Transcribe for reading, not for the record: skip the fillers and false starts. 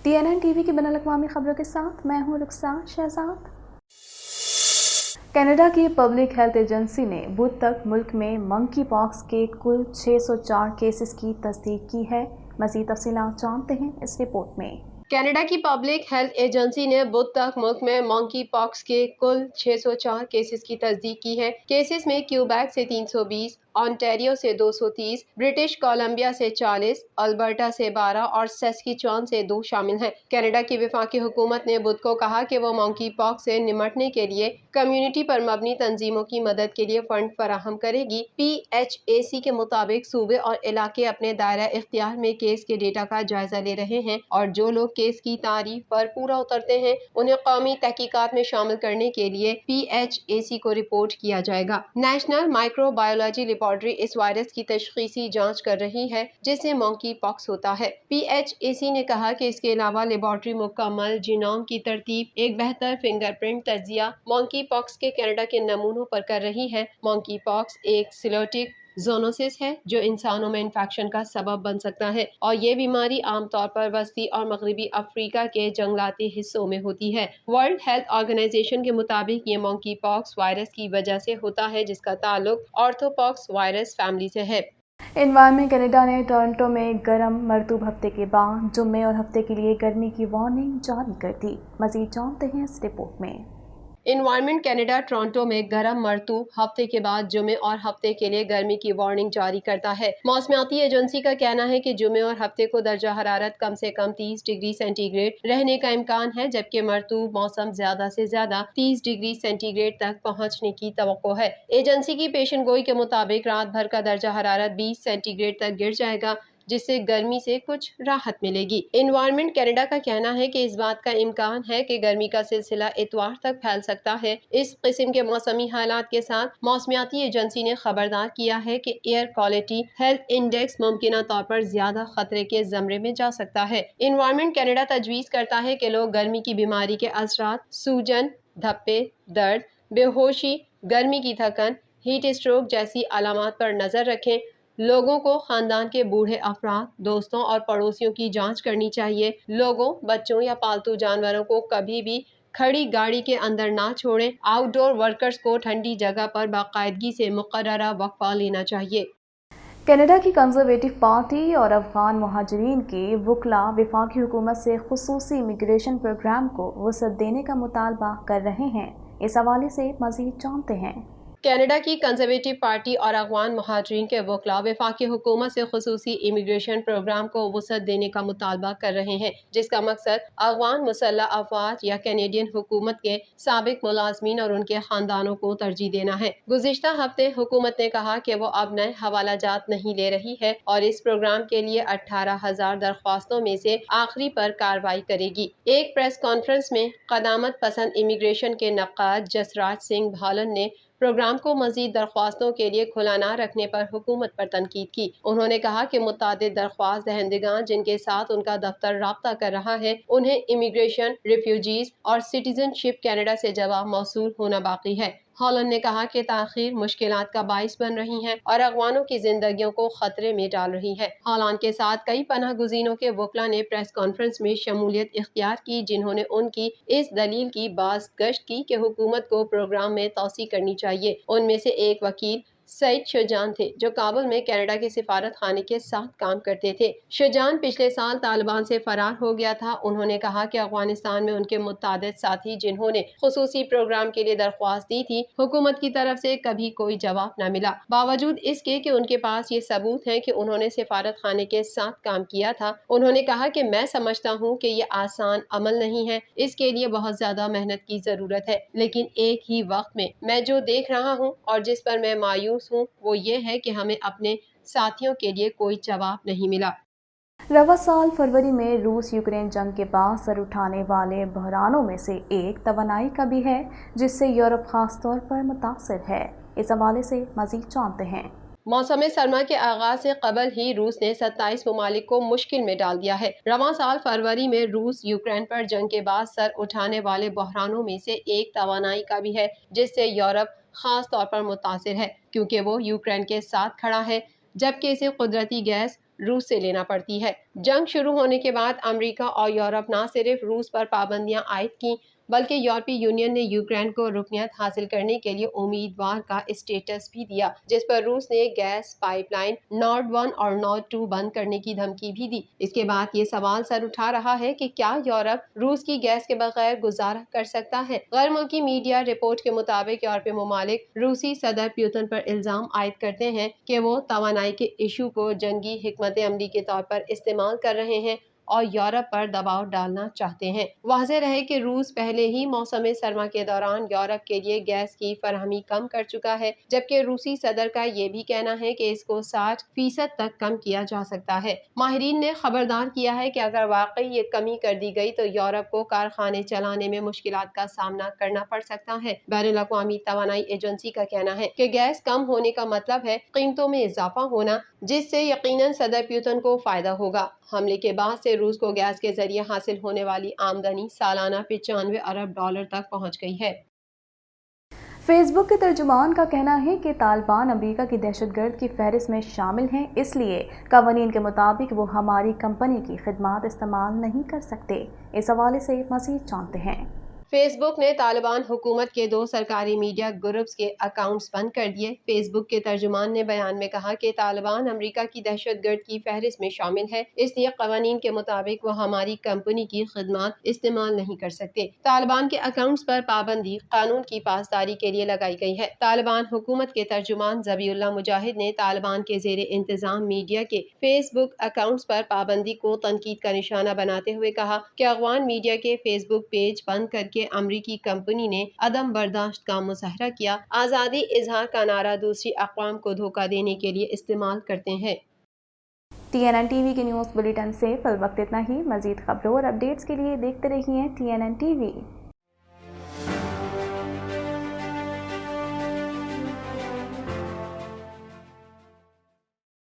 TNN T V کی بین الاقوامی خبروں کے ساتھ میں ہوں رخسار شہزاد۔ کینیڈا کی پبلک ہیلتھ ایجنسی نے بدھ تک ملک میں منکی پاکس کے کل 604 کیسز کی تصدیق کی ہے۔ مزید تفصیلات جانتے ہیں اس رپورٹ میں۔ کینیڈا کی پبلک ہیلتھ ایجنسی نے بدھ تک ملک میں منکی پاکس کے کل 604 کیسز کی تصدیق کی ہے۔ کیسز میں کیوبیک سے 320، آنٹیریو سے 230، برٹش کولمبیا سے 40، البرٹا سے 12 اور سیسکیچوان سے 2 شامل ہیں۔ کینیڈا کی وفاقی حکومت نے بدھ کو کہا کہ وہ منکی پاکس سے نمٹنے کے لیے کمیونٹی پر مبنی تنظیموں کی مدد کے لیے فنڈ فراہم کرے گی۔ PHAC کے مطابق صوبے اور علاقے اپنے دائرہ اختیار میں کیس کے ڈیٹا کا جائزہ لے رہے ہیں اور جو لوگ کیس کی تعریف پر پورا اترتے ہیں انہیں قومی تحقیقات میں شامل کرنے کے لیے PHAC کو رپورٹ کیا جائے گا۔ نیشنل مائکرو بایولوجی لیبارٹری اس وائرس کی تشخیصی جانچ کر رہی ہے جسے منکی پاکس ہوتا ہے۔ PHAC نے کہا کہ اس کے علاوہ لیبارٹری مکمل جینوم کی ترتیب، ایک بہتر فنگر پرنٹ تجزیہ منکی پاکس کے کینیڈا کے نمونوں پر کر رہی ہے۔ منکی پاکس ایک سیلوٹک زونوسس ہے جو انسانوں میں انفیکشن کا سبب بن سکتا ہے اور یہ بیماری عام طور پر وسطی اور مغربی افریقہ کے جنگلاتی حصوں میں ہوتی ہے۔ ورلڈ ہیلتھ آرگنائزیشن کے مطابق یہ منکی پاکس وائرس کی وجہ سے ہوتا ہے جس کا تعلق آرتھوپاکس وائرس فیملی سے ہے۔ انوائرمنٹ کینیڈا نے ٹورنٹو میں گرم مرطوب ہفتے کے بعد جمعے اور ہفتے کے لیے گرمی کی وارننگ جاری کر دی۔ مزید جانتے ہیں اس رپورٹ میں۔ انوائرمنٹ کینیڈا ٹورنٹو میں گرم مرطوب ہفتے کے بعد جمعے اور ہفتے کے لیے گرمی کی وارننگ جاری کرتا ہے۔ موسمیاتی ایجنسی کا کہنا ہے کہ جمعے اور ہفتے کو درجہ حرارت کم سے کم 30 ڈگری سینٹی گریڈ رہنے کا امکان ہے جبکہ مرطوب موسم زیادہ سے زیادہ 30 ڈگری سینٹی گریڈ تک پہنچنے کی توقع ہے۔ ایجنسی کی پیشن گوئی کے مطابق رات بھر کا درجہ حرارت 20 سینٹی گریڈ تک گر جائے گا جس سے گرمی سے کچھ راحت ملے گی۔ انوائرمنٹ کینیڈا کا کہنا ہے کہ اس بات کا امکان ہے کہ گرمی کا سلسلہ اتوار تک پھیل سکتا ہے۔ اس قسم کے موسمی حالات کے ساتھ موسمیاتی ایجنسی نے خبردار کیا ہے کہ ایئر کوالٹی ہیلتھ انڈیکس ممکنہ طور پر زیادہ خطرے کے زمرے میں جا سکتا ہے۔ انوائرمنٹ کینیڈا تجویز کرتا ہے کہ لوگ گرمی کی بیماری کے اثرات، سوجن، دھپے، درد، بے ہوشی، گرمی کی تھکن، ہیٹ اسٹروک جیسی علامات پر نظر رکھیں۔ لوگوں کو خاندان کے بوڑھے افراد، دوستوں اور پڑوسیوں کی جانچ کرنی چاہیے۔ لوگوں، بچوں یا پالتو جانوروں کو کبھی بھی کھڑی گاڑی کے اندر نہ چھوڑیں۔ آؤٹ ڈور ورکرز کو ٹھنڈی جگہ پر باقاعدگی سے مقررہ وقفہ لینا چاہیے۔ کینیڈا کی کنزرویٹو پارٹی اور افغان مہاجرین کے وکلاء وفاقی حکومت سے خصوصی امیگریشن پروگرام کو وسعت دینے کا مطالبہ کر رہے ہیں۔ اس حوالے سے مزید جانتے ہیں۔ کینیڈا کی کنزرویٹو پارٹی اور افغان مہاجرین کے وکلاء وفاقی حکومت سے خصوصی امیگریشن پروگرام کو وسعت دینے کا مطالبہ کر رہے ہیں جس کا مقصد افغان مسلح افواج یا کینیڈین حکومت کے سابق ملازمین اور ان کے خاندانوں کو ترجیح دینا ہے۔ گزشتہ ہفتے حکومت نے کہا کہ وہ اب نئے حوالہ جات نہیں لے رہی ہے اور اس پروگرام کے لیے 18,000 درخواستوں میں سے آخری پر کارروائی کرے گی۔ ایک پریس کانفرنس میں قدامت پسند امیگریشن کے نقاد جسراج سنگھ بھالن نے پروگرام کو مزید درخواستوں کے لیے کھلا نہ رکھنے پر حکومت پر تنقید کی۔ انہوں نے کہا کہ متعدد درخواست دہندگان جن کے ساتھ ان کا دفتر رابطہ کر رہا ہے انہیں امیگریشن، ریفیوجیز اور سٹیزن شپ کینیڈا سے جواب موصول ہونا باقی ہے۔ ہالن نے کہا کہ تاخیر مشکلات کا باعث بن رہی ہے اور افغانوں کی زندگیوں کو خطرے میں ڈال رہی ہے۔ ہالن کے ساتھ کئی پناہ گزینوں کے وکلاء نے پریس کانفرنس میں شمولیت اختیار کی جنہوں نے ان کی اس دلیل کی بازگشت کی کہ حکومت کو پروگرام میں توسیع کرنی چاہیے۔ ان میں سے ایک وکیل سعید شجاع تھے جو کابل میں کینیڈا کے سفارت خانے کے ساتھ کام کرتے تھے۔ شجاع پچھلے سال طالبان سے فرار ہو گیا تھا۔ انہوں نے کہا کہ افغانستان میں ان کے متعدد ساتھی جنہوں نے خصوصی پروگرام کے لیے درخواست دی تھی حکومت کی طرف سے کبھی کوئی جواب نہ ملا، باوجود اس کے کہ ان کے پاس یہ ثبوت ہے کہ انہوں نے سفارت خانے کے ساتھ کام کیا تھا۔ انہوں نے کہا کہ میں سمجھتا ہوں کہ یہ آسان عمل نہیں ہے، اس کے لیے بہت زیادہ محنت کی ضرورت ہے، لیکن ایک ہی وقت میں جو دیکھ رہا ہوں اور جس پر میں مایوس ہوں وہ یہ ہے کہ ہمیں اپنے ساتھیوں کے لیے کوئی جواب نہیں ملا۔ رواں سال فروری میں روس یوکرین جنگ کے بعد سر اٹھانے والے بحرانوں میں سے ایک توانائی کا بھی ہے جس سے یورپ خاص طور پر متاثر ہے۔ اس حوالے سے مزید جانتے ہیں۔ موسم سرما کے آغاز سے قبل ہی روس نے 27 ممالک کو مشکل میں ڈال دیا ہے۔ رواں سال فروری میں روس یوکرین پر جنگ کے بعد سر اٹھانے والے بحرانوں میں سے ایک توانائی کا بھی ہے جس سے یورپ خاص طور پر متاثر ہے کیونکہ وہ یوکرین کے ساتھ کھڑا ہے جبکہ اسے قدرتی گیس روس سے لینا پڑتی ہے۔ جنگ شروع ہونے کے بعد امریکہ اور یورپ نہ صرف روس پر پابندیاں عائد کیں بلکہ یورپی یونین نے یوکرین کو رکنیت حاصل کرنے کے لیے امیدوار کا اسٹیٹس بھی دیا، جس پر روس نے گیس پائپ لائن نارڈ 1 اور نارڈ 2 بند کرنے کی دھمکی بھی دی۔ اس کے بعد یہ سوال سر اٹھا رہا ہے کہ کیا یورپ روس کی گیس کے بغیر گزارا کر سکتا ہے؟ غیر ملکی میڈیا رپورٹ کے مطابق یورپی ممالک روسی صدر پیوتن پر الزام عائد کرتے ہیں کہ وہ توانائی کے ایشو کو جنگی حکمت عملی کے طور پر استعمال کر رہے ہیں اور یورپ پر دباؤ ڈالنا چاہتے ہیں۔ واضح رہے کہ روس پہلے ہی موسم سرما کے دوران یورپ کے لیے گیس کی فراہمی کم کر چکا ہے، جبکہ روسی صدر کا یہ بھی کہنا ہے کہ اس کو 60% تک کم کیا جا سکتا ہے۔ ماہرین نے خبردار کیا ہے کہ اگر واقعی یہ کمی کر دی گئی تو یورپ کو کارخانے چلانے میں مشکلات کا سامنا کرنا پڑ سکتا ہے۔ بین الاقوامی توانائی ایجنسی کا کہنا ہے کہ گیس کم ہونے کا مطلب ہے قیمتوں میں اضافہ ہونا، جس سے یقیناً صدر پیوتن کو فائدہ ہوگا۔ حملے کے بعد سے روس کو گیس کے ذریعے حاصل ہونے والی آمدنی سالانہ 95 ارب ڈالر تک پہنچ گئی ہے۔ فیس بک کے ترجمان کا کہنا ہے کہ طالبان امریکہ کی دہشت گرد کی فہرست میں شامل ہیں، اس لیے قوانین کے مطابق وہ ہماری کمپنی کی خدمات استعمال نہیں کر سکتے۔ اس حوالے سے مزید جانتے ہیں۔ فیس بک نے طالبان حکومت کے 2 سرکاری میڈیا گروپس کے اکاؤنٹس بند کر دیے۔ فیس بک کے ترجمان نے بیان میں کہا کہ طالبان امریکہ کی دہشت گرد کی فہرست میں شامل ہے، اس لیے قوانین کے مطابق وہ ہماری کمپنی کی خدمات استعمال نہیں کر سکتے۔ طالبان کے اکاؤنٹس پر پابندی قانون کی پاسداری کے لیے لگائی گئی ہے۔ طالبان حکومت کے ترجمان ذبیح اللہ مجاہد نے طالبان کے زیر انتظام میڈیا کے فیس بک اکاؤنٹس پر پابندی کو تنقید کا نشانہ بناتے ہوئے کہا کہ افغان میڈیا کے فیس بک پیج بند کر کے امریکی کمپنی نے عدم برداشت کا مظاہرہ کیا، آزادی اظہار کا نعرہ دوسری اقوام کو دھوکہ دینے کے لیے استعمال کرتے ہیں۔ TNN ٹی وی کے نیوز بلیٹن سے فی الوقت اتنا ہی۔ مزید خبروں اور اپڈیٹس کے لیے دیکھتے رہیے TNN ٹی وی۔